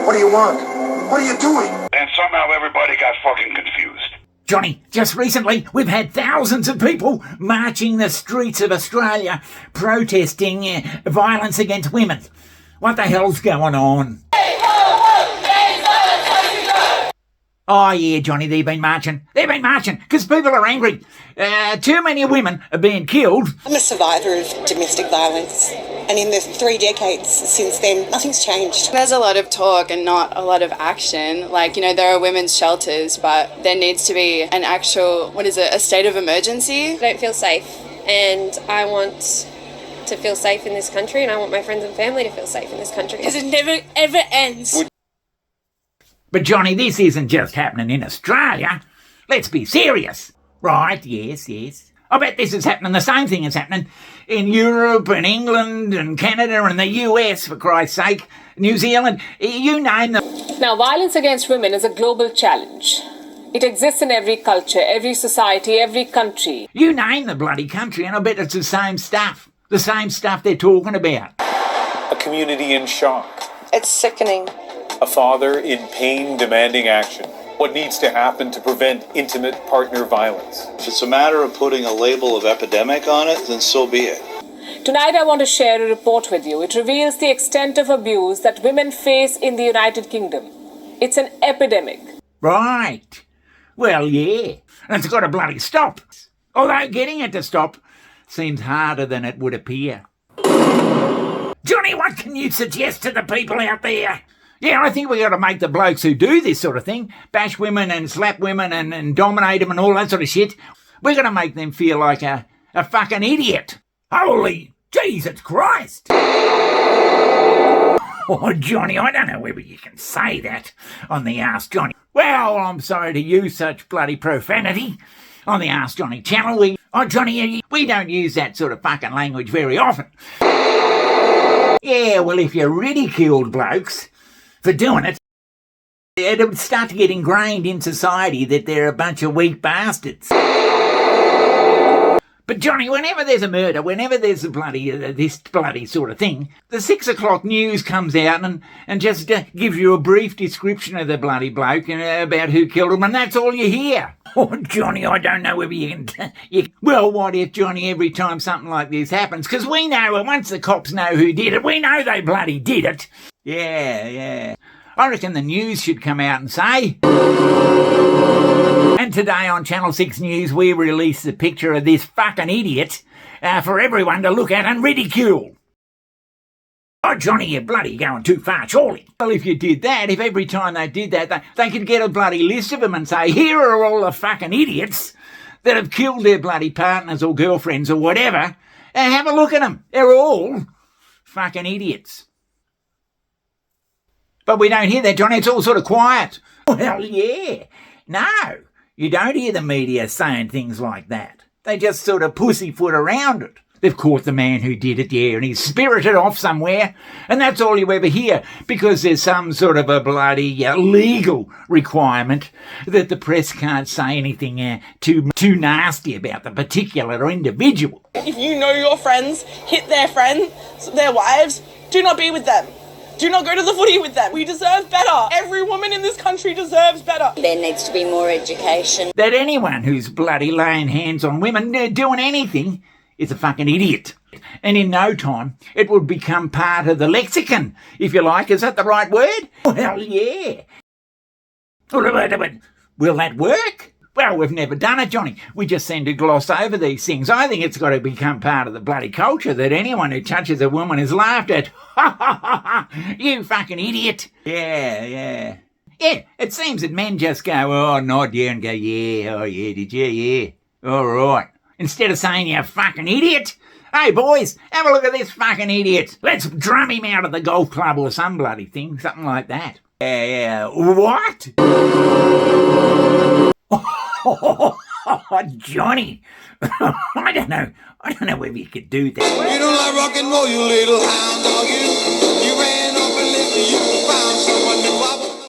What do you want? What are you doing? And somehow everybody got fucking confused. Johnny, just recently we've had thousands of people marching the streets of Australia protesting violence against women. What the hell's going on? Oh yeah, Johnny, they've been marching. They've been marching because people are angry. Too many women are being killed. I'm a survivor of domestic violence, and in the 3 decades since then, nothing's changed. There's a lot of talk and not a lot of action. Like, you know, there are women's shelters, but there needs to be an actual, a state of emergency. I don't feel safe, and I want to feel safe in this country, and I want my friends and family to feel safe in this country. Because it never, ever ends. But Johnny, this isn't just happening in Australia. Let's be serious. Right, yes. I bet this is happening, the same thing is happening in Europe and England and Canada and the US, for Christ's sake, New Zealand, you name them. Now, violence against women is a global challenge. It exists in every culture, every society, every country. You name the bloody country and I bet it's the same stuff they're talking about. A community in shock. It's sickening. A father in pain demanding action. What needs to happen to prevent intimate partner violence? If it's a matter of putting a label of epidemic on it, then so be it. Tonight I want to share a report with you. It reveals the extent of abuse that women face in the United Kingdom. It's an epidemic. Right. Well, yeah. And it's got to bloody stop. Although getting it to stop seems harder than it would appear. Johnny, what can you suggest to the people out there? Yeah, I think we got to make the blokes who do this sort of thing, bash women and slap women and dominate them and all that sort of shit, we're going to make them feel like a fucking idiot. Holy Jesus Christ! Oh, Johnny, I don't know whether you can say that on the Ask Johnny. Well, I'm sorry to use such bloody profanity on the Ask Johnny channel. Johnny, we don't use that sort of fucking language very often. Yeah, well, if you ridiculed blokes for doing it, it would start to get ingrained in society that they're a bunch of weak bastards. But Johnny, whenever there's a murder, whenever there's a this bloody sort of thing, the 6 o'clock news comes out and just gives you a brief description of the bloody bloke and about who killed him, and that's all you hear. Oh, Johnny, I don't know whether you can... Well, what if, Johnny, every time something like this happens, because we know, once the cops know who did it, we know they bloody did it. Yeah. I reckon the news should come out and say... And today on Channel 6 News, we released the picture of this fucking idiot for everyone to look at and ridicule. Oh, Johnny, you're bloody going too far, surely. Well, if you did that, if every time they did that, they could get a bloody list of them and say, here are all the fucking idiots that have killed their bloody partners or girlfriends or whatever, and have a look at them. They're all fucking idiots. But we don't hear that, Johnny. It's all sort of quiet. Well, yeah. No, you don't hear the media saying things like that. They just sort of pussyfoot around it. They've caught the man who did it, yeah, and he's spirited off somewhere, and that's all you ever hear, because there's some sort of a bloody legal requirement that the press can't say anything too nasty about the particular individual. If you know your friends hit their friends, their wives, do not be with them. Do not go to the footy with them. We deserve better. Every woman in this country deserves better. There needs to be more education. That anyone who's bloody laying hands on women, doing anything, is a fucking idiot. And in no time, it will become part of the lexicon, if you like. Is that the right word? Well, yeah. Will that work? Well, we've never done it, Johnny. We just seem to gloss over these things. I think it's got to become part of the bloody culture that anyone who touches a woman is laughed at. Ha ha ha ha! You fucking idiot! Yeah. Yeah, it seems that men just go, oh, nod, yeah, and go, yeah, oh, yeah, did you? Yeah. All right. Instead of saying, you fucking idiot. Hey, boys, have a look at this fucking idiot. Let's drum him out of the golf club or some bloody thing, something like that. Yeah. What? Oh, Johnny. I don't know whether you could do that. You don't like rock and roll, you little hound dog, you. You ran off and left me, you found someone new.